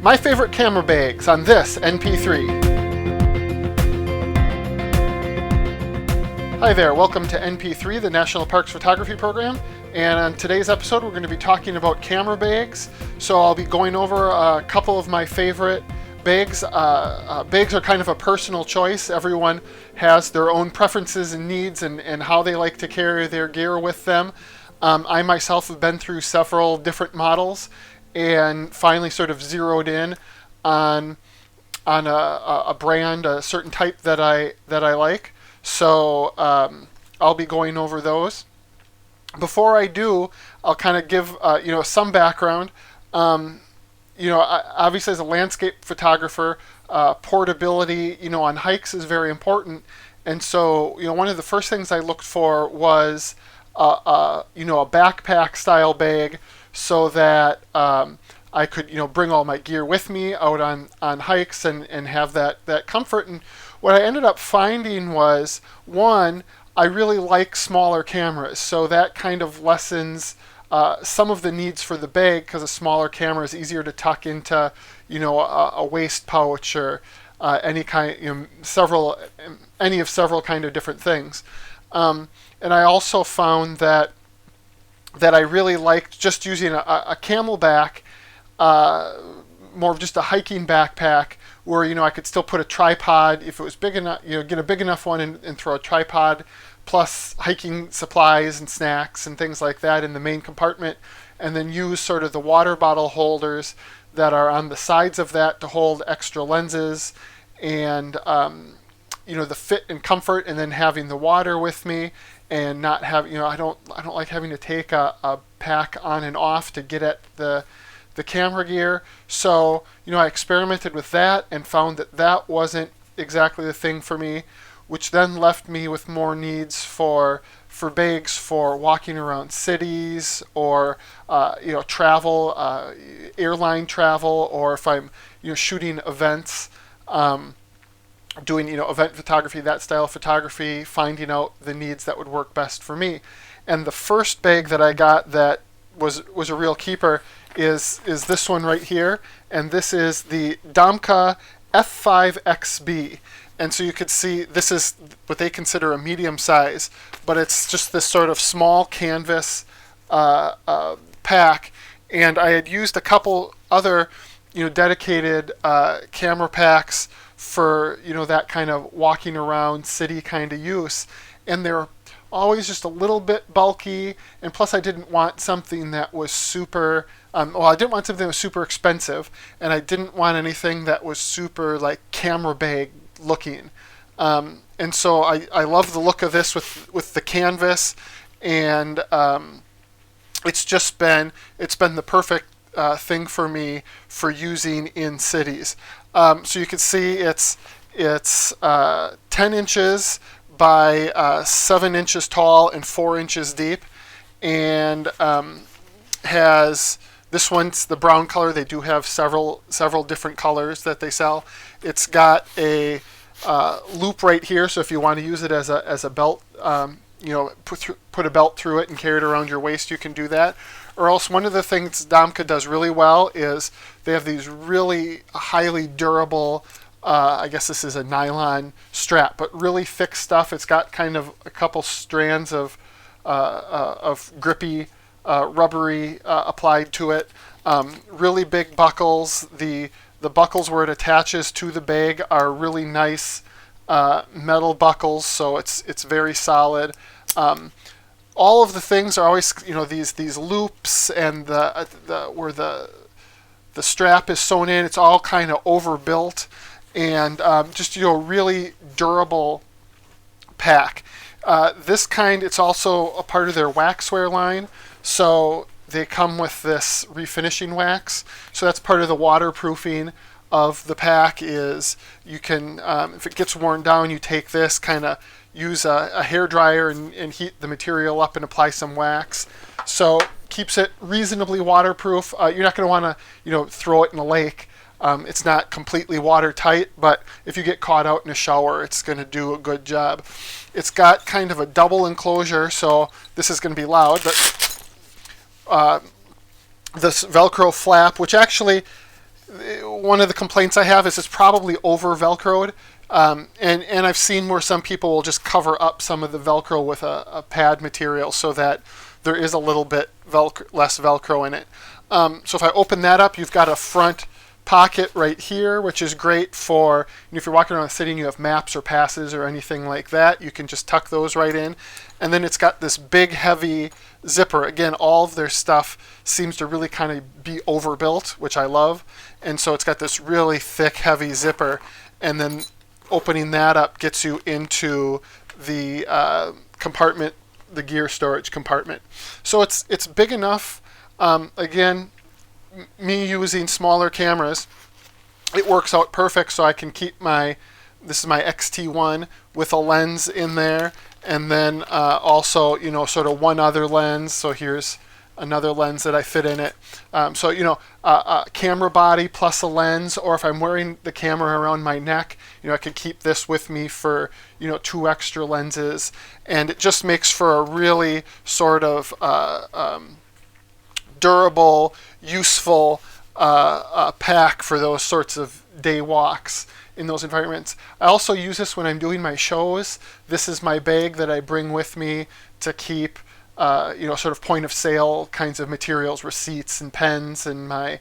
My favorite camera bags on this NP₃. Hi there, welcome to NP₃, the National Parks Photography Program. And on today's episode, we're going to be talking about camera bags. So I'll be going over a couple of my favorite bags. Bags are kind of a personal choice. Everyone has their own preferences and needs and how they like to carry their gear with them. I myself have been through several different models and finally sort of zeroed in on a brand, a certain type that I like. So I'll be going over those. Before I do, I'll kind of give some background. Obviously as a landscape photographer, portability on hikes is very important. And so one of the first things I looked for was a backpack style bag, so that I could bring all my gear with me out on hikes and have that comfort. And what I ended up finding was, one, I really like smaller cameras, so that kind of lessens some of the needs for the bag, because a smaller camera is easier to tuck into a waist pouch or any kind, any of several kind of different things. And I also found that I really liked just using a camelback, more of just a hiking backpack, where I could still put a tripod if it was big enough, get a big enough one and throw a tripod plus hiking supplies and snacks and things like that in the main compartment, and then use sort of the water bottle holders that are on the sides of that to hold extra lenses and the fit and comfort, and then having the water with me and not have I don't like having to take a pack on and off to get at the camera gear. So I experimented with that and found that wasn't exactly the thing for me, which then left me with more needs for bags for walking around cities or travel, airline travel, or if I'm shooting events, doing event photography, that style of photography, finding out the needs that would work best for me. And the first bag that I got that was a real keeper is this one right here, and this is the Domke F5xb. And so you could see this is what they consider a medium size, but it's just this sort of small canvas pack. And I had used a couple other dedicated camera packs for that kind of walking around city kind of use, and they're always just a little bit bulky, and plus I didn't want something that was super I didn't want something that was super expensive, and I didn't want anything that was super like camera bag looking, and so I love the look of this with the canvas, and it's been the perfect thing for me for using in cities. So you can see it's 10 inches by 7 inches tall and 4 inches deep, and has, this one's the brown color. They do have several different colors that they sell. It's got a loop right here, so if you want to use it as a belt, put a belt through it and carry it around your waist, you can do that. Or else, one of the things Domke does really well is they have these really highly durable, I guess this is a nylon strap, but really thick stuff. It's got kind of a couple strands of grippy, rubbery applied to it. Really big buckles. The buckles where it attaches to the bag are really nice metal buckles, so it's very solid. All of the things are always these loops, and where the strap is sewn in, it's all kind of overbuilt, and just really durable pack. This kind, it's also a part of their waxware line, so they come with this refinishing wax. So that's part of the waterproofing of the pack. Is you can, if it gets worn down, you take this, kind of use a hair dryer and heat the material up and apply some wax. So keeps it reasonably waterproof. You're not going to want to throw it in a lake. It's not completely watertight, but if you get caught out in a shower, it's going to do a good job. It's got kind of a double enclosure, so this is going to be loud, but this Velcro flap, which actually one of the complaints I have is it's probably over Velcroed. And I've seen where some people will just cover up some of the Velcro with a pad material so that there is a little bit less Velcro in it. So if I open that up, you've got a front pocket right here, which is great for, if you're walking around the city and you have maps or passes or anything like that, you can just tuck those right in. And then it's got this big heavy zipper. Again, all of their stuff seems to really kind of be overbuilt, which I love. And so it's got this really thick, heavy zipper. And then opening that up gets you into the compartment, the gear storage compartment. So it's big enough. Again, me using smaller cameras, it works out perfect, so I can keep this is my X-T1 with a lens in there, and then also, sort of one other lens. So here's another lens that I fit in it. So, a camera body plus a lens, or if I'm wearing the camera around my neck, I can keep this with me for, 2 extra lenses, and it just makes for a really sort of durable, useful pack for those sorts of day walks in those environments. I also use this when I'm doing my shows. This is my bag that I bring with me to keep sort of point of sale kinds of materials, receipts and pens, and my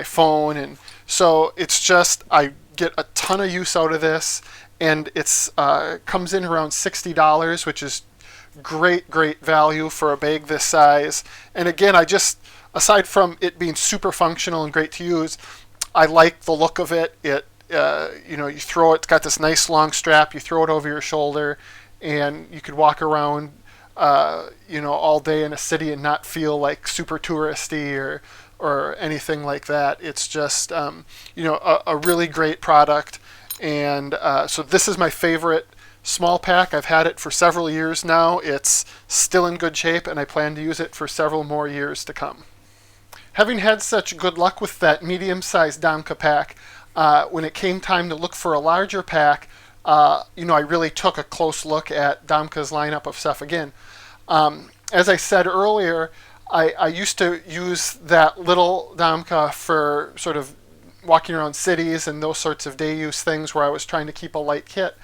phone. And so it's just, I get a ton of use out of this, and it's comes in around $60, which is great value for a bag this size. And again, aside from it being super functional and great to use, I like the look of it. You throw it, it's got this nice long strap, you throw it over your shoulder, and you could walk around all day in a city and not feel like super touristy or anything like that. It's just a really great product. And so this is my favorite small pack. I've had it for several years now. It's still in good shape, and I plan to use it for several more years to come. Having had such good luck with that medium-sized Domke pack, when it came time to look for a larger pack, I really took a close look at Domke's lineup of stuff again. As I said earlier, I used to use that little Domke for sort of walking around cities and those sorts of day use things where I was trying to keep a light kit.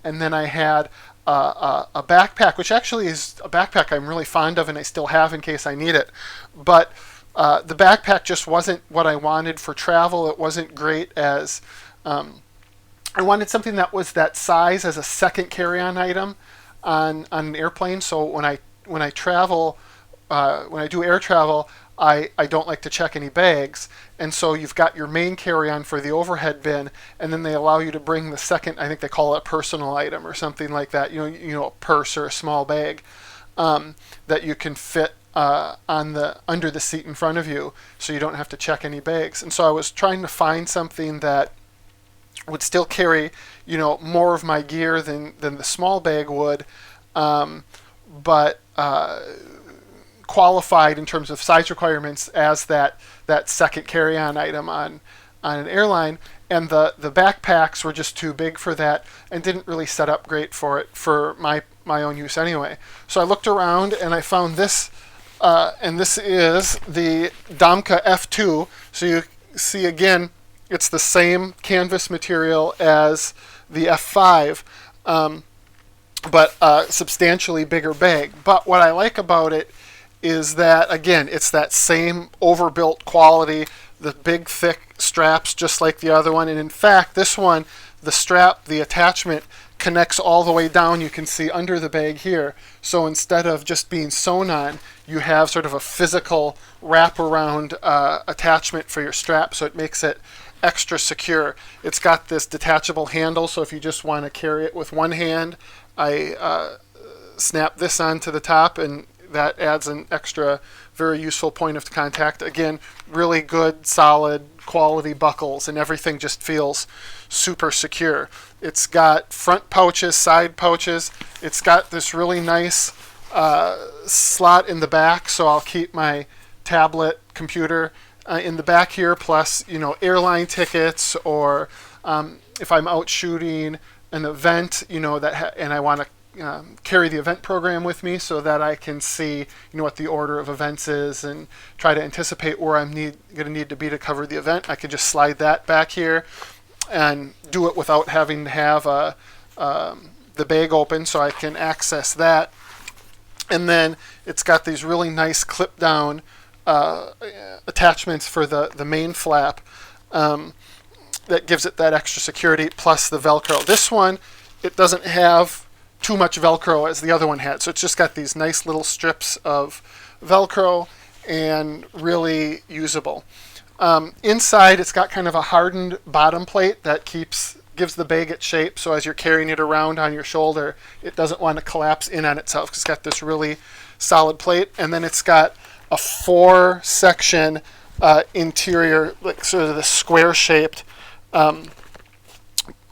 And then I had a backpack, which actually is a backpack I'm really fond of and I still have in case I need it. But the backpack just wasn't what I wanted for travel. It wasn't great as I wanted something that was that size as a second carry-on item on an airplane. So when I travel, when I do air travel, I don't like to check any bags. And so you've got your main carry-on for the overhead bin, and then they allow you to bring the second, I think they call it a personal item or something like that, a purse or a small bag that you can fit under the seat in front of you, so you don't have to check any bags. And so I was trying to find something that would still carry, more of my gear than the small bag would, but qualified in terms of size requirements as that second carry-on item on an airline. And the backpacks were just too big for that and didn't really set up great for it for my own use anyway. So I looked around and I found this, and this is the Domke F2. So you see again, it's the same canvas material as the F5, but a substantially bigger bag. But what I like about it is that, again, it's that same overbuilt quality, the big thick straps just like the other one. And in fact, this one, the strap, the attachment connects all the way down, you can see under the bag here. So instead of just being sewn on, you have sort of a physical wraparound attachment for your strap, so it makes it extra secure. It's got this detachable handle, so if you just want to carry it with one hand, I snap this onto the top, and that adds an extra very useful point of contact. Again, really good, solid, quality buckles, and everything just feels super secure. It's got front pouches, side pouches. It's got this really nice slot in the back, so I'll keep my tablet computer in the back here, plus airline tickets, or if I'm out shooting an event, and I want to carry the event program with me so that I can see what the order of events is and try to anticipate where I'm going to need to be to cover the event. I could just slide that back here and do it without having to have the bag open, so I can access that. And then it's got these really nice clip down attachments for the main flap that gives it that extra security, plus the Velcro. This one, it doesn't have too much Velcro as the other one had, so it's just got these nice little strips of Velcro and really usable. Inside, it's got kind of a hardened bottom plate that gives the bag its shape, so as you're carrying it around on your shoulder, it doesn't want to collapse in on itself. It's got this really solid plate, and then it's got a 4-section interior, like sort of the square-shaped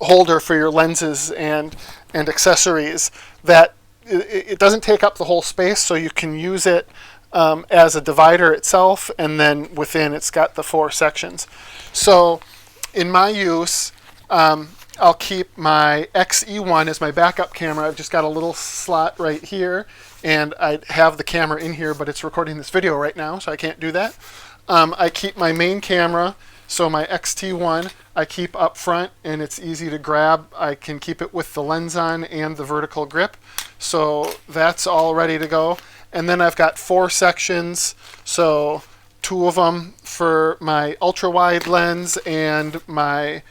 holder for your lenses and accessories. That it doesn't take up the whole space, so you can use it as a divider itself, and then within it's got the 4 sections. So in my use, I'll keep my XE1 as my backup camera. I've just got a little slot right here, and I have the camera in here, but it's recording this video right now, so I can't do that. I keep my main camera, so my XT1 I keep up front, and it's easy to grab. I can keep it with the lens on and the vertical grip, so that's all ready to go. And then I've got 4 sections, so 2 of them for my ultra-wide lens and my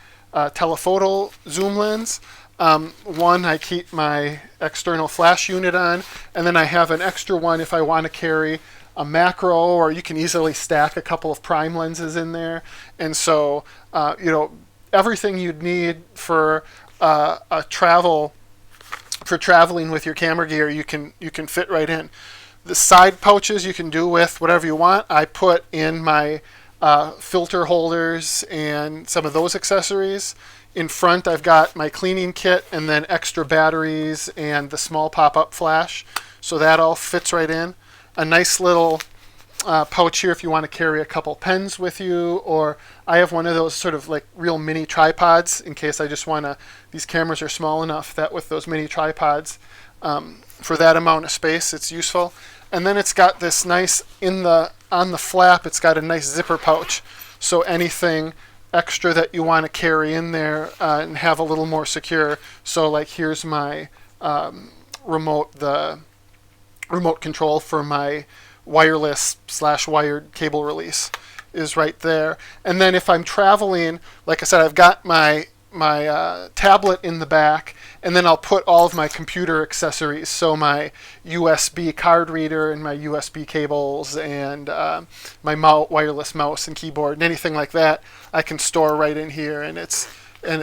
telephoto zoom lens. One I keep my external flash unit on, and then I have an extra one if I want to carry a macro, or you can easily stack a couple of prime lenses in there. And so everything you'd need for traveling with your camera gear, you can fit right in. The side pouches you can do with whatever you want. I put in my filter holders and some of those accessories. In front, I've got my cleaning kit and then extra batteries and the small pop-up flash. So that all fits right in. A nice little pouch here if you want to carry a couple pens with you, or I have one of those sort of like real mini tripods in case I just want to, these cameras are small enough that with those mini tripods, for that amount of space, it's useful. And then it's got this nice, on the flap, it's got a nice zipper pouch. So anything extra that you want to carry in there and have a little more secure. So like here's my remote control for my wireless/wired cable release is right there. And then if I'm traveling, like I said, I've got my tablet in the back, and then I'll put all of my computer accessories, so my USB card reader and my USB cables and my wireless mouse and keyboard and anything like that, I can store right in here, and it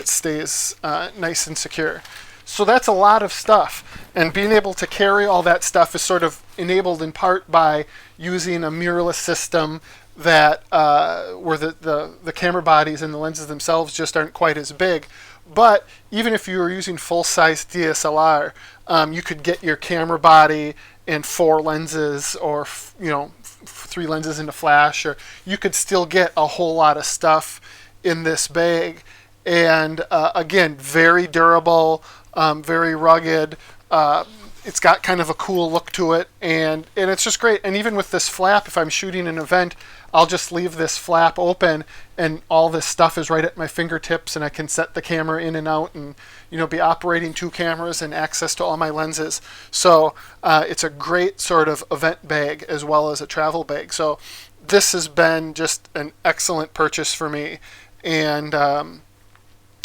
stays nice and secure. So that's a lot of stuff, and being able to carry all that stuff is sort of enabled in part by using a mirrorless system that where the camera bodies and the lenses themselves just aren't quite as big. But even if you were using full-size DSLR, you could get your camera body and 4 lenses, or 3 lenses into flash, or you could still get a whole lot of stuff in this bag. And again, very durable, very rugged. It's got kind of a cool look to it, and it's just great. And even with this flap, if I'm shooting an event, I'll just leave this flap open, and all this stuff is right at my fingertips, and I can set the camera in and out, and be operating 2 cameras and access to all my lenses. So it's a great sort of event bag as well as a travel bag. So this has been just an excellent purchase for me, and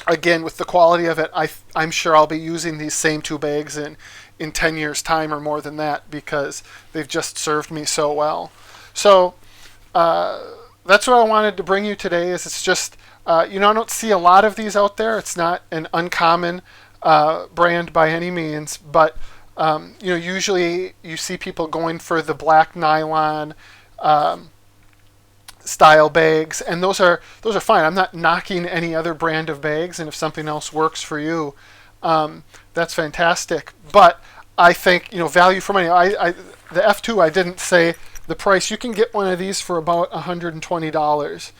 again, with the quality of it, I'm sure I'll be using these same 2 bags in 10 years time or more than that, because they've just served me so well. So that's what I wanted to bring you today. It's just I don't see a lot of these out there. It's not an uncommon brand by any means, but usually you see people going for the black nylon style bags, and those are fine. I'm not knocking any other brand of bags, and if something else works for you, that's fantastic. But I think value for money. The F2, I didn't say the price. You can get one of these for about $120,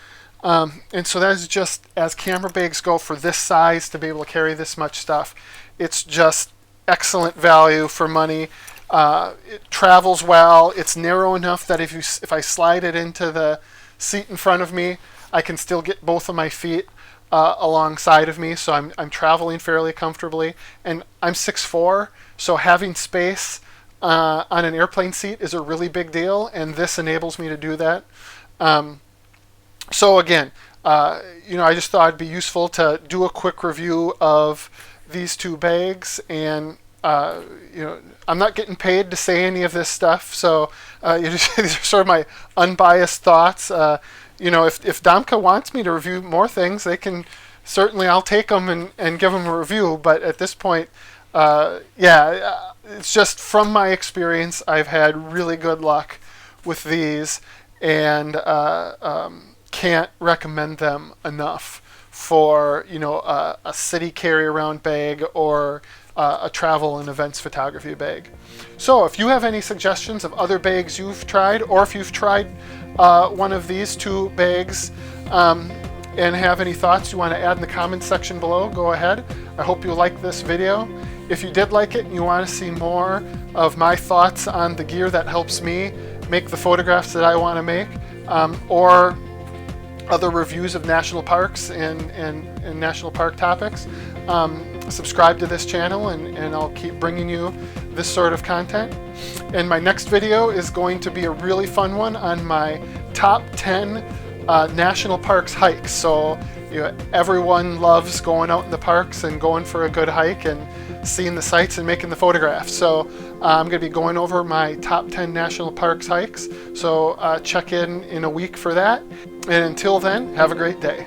and so that's just, as camera bags go, for this size, to be able to carry this much stuff, it's just excellent value for money. It travels well. It's narrow enough that if I slide it into the seat in front of me, I can still get both of my feet alongside of me, so I'm traveling fairly comfortably. And I'm 6'4", so having space on an airplane seat is a really big deal, and this enables me to do that. So again, I just thought it'd be useful to do a quick review of these two bags, and I'm not getting paid to say any of this stuff, so these are sort of my unbiased thoughts. If Domke wants me to review more things, they can certainly. I'll take them and give them a review. But at this point, it's just from my experience, I've had really good luck with these, and can't recommend them enough for a city carry-around bag or a travel and events photography bag. So if you have any suggestions of other bags you've tried, or if you've tried one of these two bags and have any thoughts you want to add in the comments section below, go ahead. I hope you like this video. If you did like it and you want to see more of my thoughts on the gear that helps me make the photographs that I want to make, or other reviews of national parks and national park topics, subscribe to this channel, and I'll keep bringing you this sort of content. And my next video is going to be a really fun one on my top 10 national parks hikes. So everyone loves going out in the parks and going for a good hike and seeing the sights and making the photographs. So I'm going to be going over my top 10 national parks hikes. So check in a week for that. And until then, have a great day.